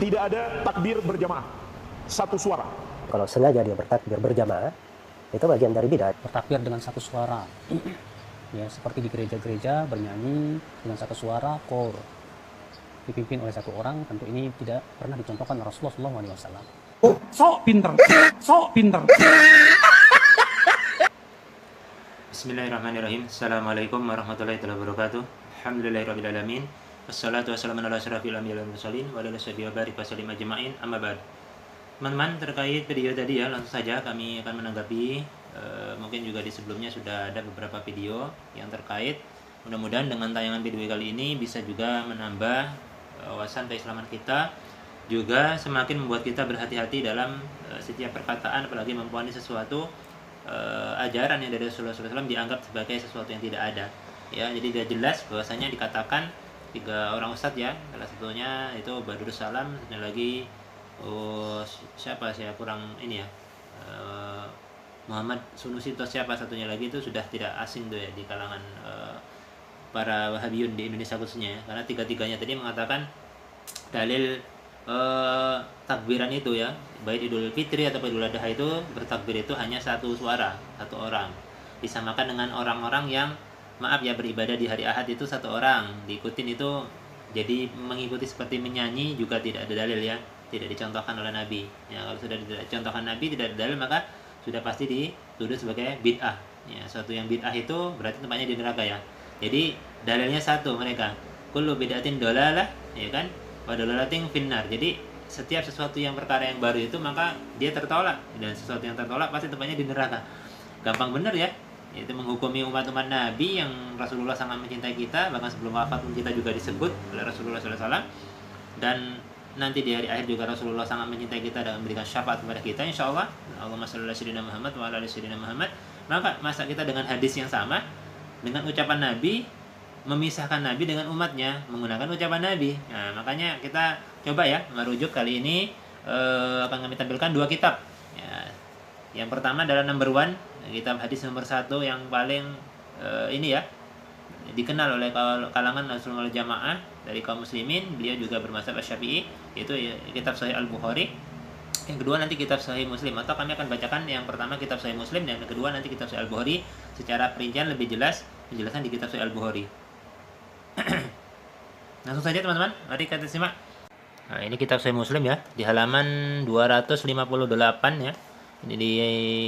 Tidak ada takbir berjamaah, satu suara. Kalau sengaja dia bertakbir berjamaah, itu bagian dari bid'ah. Bertakbir dengan satu suara. Ya, seperti di gereja-gereja bernyanyi dengan satu suara kor. Dipimpin oleh satu orang, tentu ini tidak pernah dicontohkan oleh Rasulullah SAW. Sok pinter. Bismillahirrahmanirrahim. Assalamualaikum warahmatullahi wabarakatuh. Alhamdulillahirrahmanirrahim. Wassalatu wassalamu ala asyrafil anbiya'i wal mursalin wa ala alihi wa barik wa sallim ajma'in. Amma ba'd. Teman-teman, terkait video tadi ya, langsung saja kami akan menanggapi. Mungkin juga di sebelumnya sudah ada beberapa video yang terkait. Mudah-mudahan dengan tayangan video kali ini bisa juga menambah wawasan keislaman kita, juga semakin membuat kita berhati-hati dalam setiap perkataan, apalagi mempunyai sesuatu ajaran yang dari Rasulullah SAW dianggap sebagai sesuatu yang tidak ada. Ya, jadi sudah jelas bahwasanya dikatakan 3 orang ustadz ya, salah satunya itu Badrus Salam, satunya lagi siapa saya kurang ini ya, Muhammad Sunusi atau siapa satunya lagi, itu sudah tidak asing tuh ya di kalangan para Wahabiyun di Indonesia khususnya ya, karena tiga-tiganya tadi mengatakan dalil takbiran itu ya, baik Idul Fitri atau Idul Adha itu bertakbir itu hanya satu suara, satu orang, disamakan dengan orang-orang yang maaf ya beribadah di hari Ahad itu satu orang diikutin itu, jadi mengikuti seperti menyanyi juga tidak ada dalil ya, tidak dicontohkan oleh Nabi ya. Kalau sudah tidak dicontohkan Nabi, tidak ada dalil, maka sudah pasti dituduh sebagai bid'ah ya. Suatu yang bid'ah itu berarti tempatnya di neraka ya. Jadi dalilnya satu mereka, kullu bid'atin dolalah ya kan, wa dolalatin finnar. Jadi setiap sesuatu yang perkara yang baru itu maka dia tertolak, dan sesuatu yang tertolak pasti tempatnya di neraka. Gampang bener ya, itu menghukumi umat-umat Nabi yang Rasulullah sangat mencintai kita, bahkan sebelum wafat pun kita juga disebut oleh Rasulullah SAW, dan nanti di hari akhir juga Rasulullah sangat mencintai kita dan memberikan syafaat kepada kita insyaallah. Allahumma shalli ala sayyidina Muhammad wa ala ali sayyidina Muhammad. Maka masa kita dengan hadis yang sama, dengan ucapan Nabi, memisahkan Nabi dengan umatnya menggunakan ucapan Nabi. Nah, makanya kita coba ya merujuk kali ini, akan kami tampilkan 2 kitab ya. Yang pertama adalah number 1, kitab hadis nomor 1 yang paling ini ya, dikenal oleh kalangan Rasulullah Jamaah dari kaum muslimin. Beliau juga bermazhab Syafi'i, yaitu kitab Sahih Al-Bukhari. Yang kedua nanti kitab Sahih Muslim, atau kami akan bacakan yang pertama kitab Sahih Muslim, dan yang kedua nanti kitab Sahih Al-Bukhari secara perincian lebih jelas, penjelasan di kitab Sahih Al-Bukhari. Langsung saja teman-teman, mari kita simak. Nah, ini kitab Sahih Muslim ya, di halaman 258 ya. Ini di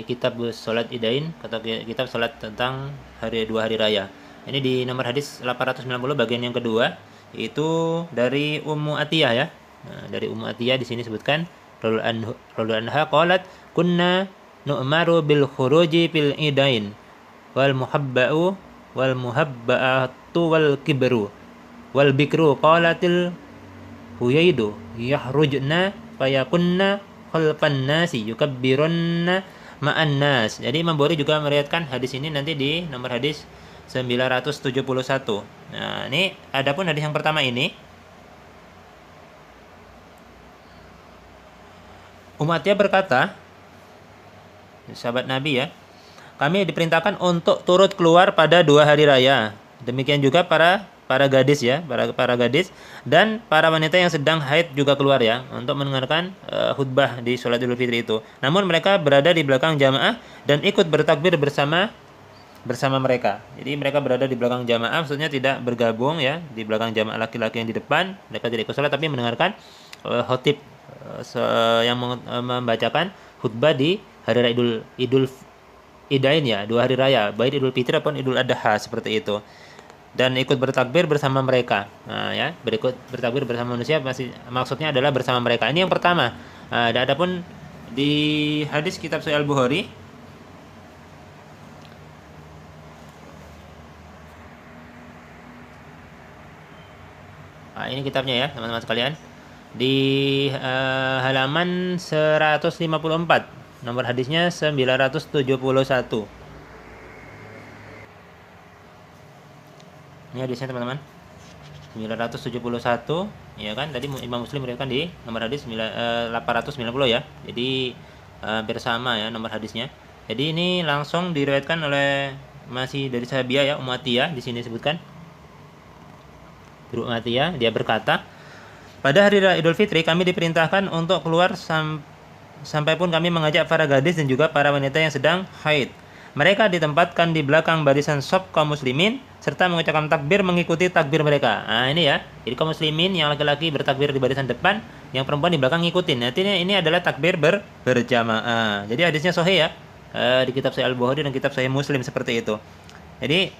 kitab Salat Idain, atau kitab salat tentang 2 hari raya. Ini di nomor hadis 890 bagian yang kedua, itu dari Ummu Atiyah ya. Nah, dari Ummu Atiyah di sini sebutkan radhiyallahu anha qalat kunna nu'maru bil khuruji fil idain wal muhabba'u wal muhabba'atu wal kibru wal bikru qalatil huyaidu yahrujna fayakunna khalfan nasi yukabbirunna ma'an nas. Jadi Imam Bukhari juga meriwayatkan hadis ini nanti di nomor hadis 971. Nah, ini adapun hadis yang pertama ini, Umatnya berkata, sahabat Nabi ya, kami diperintahkan untuk turut keluar pada 2 hari raya. Demikian juga para gadis ya, para gadis dan para wanita yang sedang haid juga keluar ya, untuk mendengarkan khutbah di sholat Idul Fitri itu. Namun mereka berada di belakang jamaah dan ikut bertakbir bersama mereka. Jadi mereka berada di belakang jamaah, maksudnya tidak bergabung ya di belakang jamaah laki-laki yang di depan. Mereka tidak ikut sholat tapi mendengarkan khotib yang membacakan khutbah di hari raya Idul Idain ya, 2 hari raya, baik Idul Fitri ataupun Idul Adha seperti itu. Dan ikut bertakbir bersama mereka. Nah ya, bertakbir bersama manusia maksudnya adalah bersama mereka. Ini yang pertama. Adapun di hadis kitab Sahih Al-Bukhari, ini kitabnya ya teman-teman sekalian, di halaman 154, nomor hadisnya 971. Ini hadisnya teman-teman 971 ya kan, tadi Imam Muslim meriwayatkan di nomor hadis 890 ya. Jadi hampir sama ya nomor hadisnya. Jadi ini langsung diriwayatkan oleh masih dari sahabiah ya, Ummu Atiyah di sini disebutkan. Ummu Atiyah dia berkata, pada hari raya Idul Fitri kami diperintahkan untuk keluar sampai pun kami mengajak para gadis dan juga para wanita yang sedang haid. Mereka ditempatkan di belakang barisan shop kaum muslimin serta mengucapkan takbir mengikuti takbir mereka. Nah, ini ya. Jadi kaum muslimin yang laki-laki bertakbir di barisan depan, yang perempuan di belakang ngikutin. Artinya ini adalah takbir berjamaah. Jadi hadisnya sahih ya. Di kitab Sahih Al-Bukhari dan kitab Sahih Muslim seperti itu. Jadi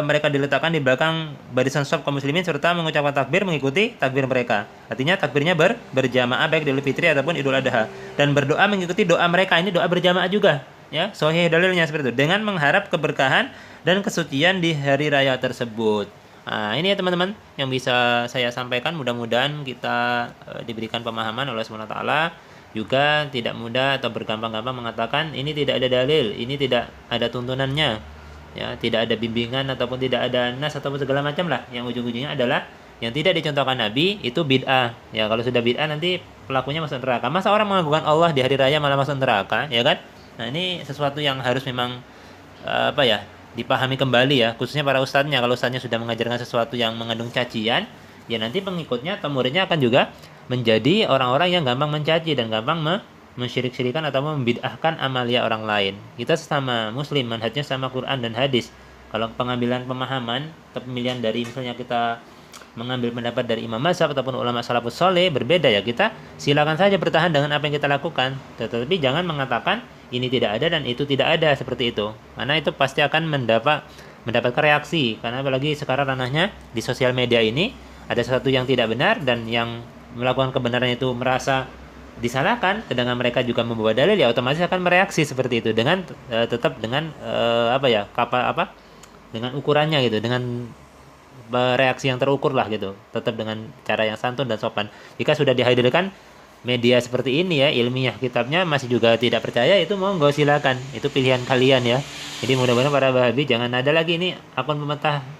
mereka diletakkan di belakang barisan shop kaum muslimin serta mengucapkan takbir mengikuti takbir mereka. Artinya takbirnya berjamaah baik di Idul Fitri ataupun Idul Adha, dan berdoa mengikuti doa mereka. Ini doa berjamaah juga. Ya, sahih dalilnya seperti itu, dengan mengharap keberkahan dan kesucian di hari raya tersebut. Nah, ini ya teman-teman yang bisa saya sampaikan. Mudah-mudahan kita diberikan pemahaman oleh Allah SWT. Juga tidak mudah atau bergampang-gampang mengatakan ini tidak ada dalil, ini tidak ada tuntunannya, ya, tidak ada bimbingan ataupun tidak ada nas ataupun segala macam lah. Yang ujung-ujungnya adalah yang tidak dicontohkan Nabi itu bid'ah. Ya, kalau sudah bid'ah nanti pelakunya masuk neraka. Masa orang mengagukan Allah di hari raya malah masuk neraka, ya kan? Nah, ini sesuatu yang harus memang dipahami kembali ya, khususnya para ustadznya. Kalau ustadznya sudah mengajarkan sesuatu yang mengandung cacian, ya nanti pengikutnya atau muridnya akan juga menjadi orang-orang yang gampang mencaci dan gampang mensyirik-syirikan atau membid'ahkan amalia orang lain. Kita sesama muslim, manhajnya sama Quran dan hadis. Kalau pengambilan pemahaman atau pemilihan dari misalnya kita mengambil pendapat dari imam mazhab ataupun ulama salafus soleh berbeda, ya kita silakan saja bertahan dengan apa yang kita lakukan, tetapi jangan mengatakan ini tidak ada dan itu tidak ada seperti itu, karena itu pasti akan mendapatkan reaksi. Karena apalagi sekarang ranahnya di sosial media ini ada sesuatu yang tidak benar dan yang melakukan kebenaran itu merasa disalahkan, sedangkan mereka juga membawa dalil, ya otomatis akan mereaksi seperti itu dengan tetap dengan dengan ukurannya gitu, dengan reaksi yang terukur lah gitu, tetap dengan cara yang santun dan sopan. Jika sudah dihadirkan media seperti ini ya, ilmiah kitabnya masih juga tidak percaya, itu monggo silakan, itu pilihan kalian ya. Jadi mudah-mudahan para Wahabi jangan ada lagi ini akun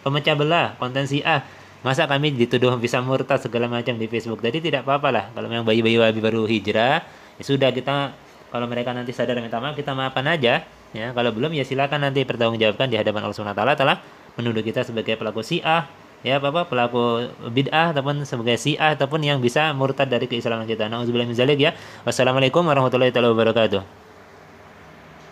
pemecah belah, konten Syiah. Masa kami dituduh bisa murtad segala macam di Facebook. Jadi tidak apa-apa lah kalau memang bayi-bayi Wahabi baru hijrah, ya sudah, kita kalau mereka nanti sadar minta maaf, kita maafkan aja ya. Kalau belum, ya silakan nanti pertanggungjawabkan di hadapan Allah SWT telah menuduh kita sebagai pelaku Syiah, ya pelaku bid'ah ataupun sebagai Syiah ataupun yang bisa murtad dari keislaman kita. Nauzubillahi min dzalik ya. Wassalamualaikum warahmatullahi wabarakatuh.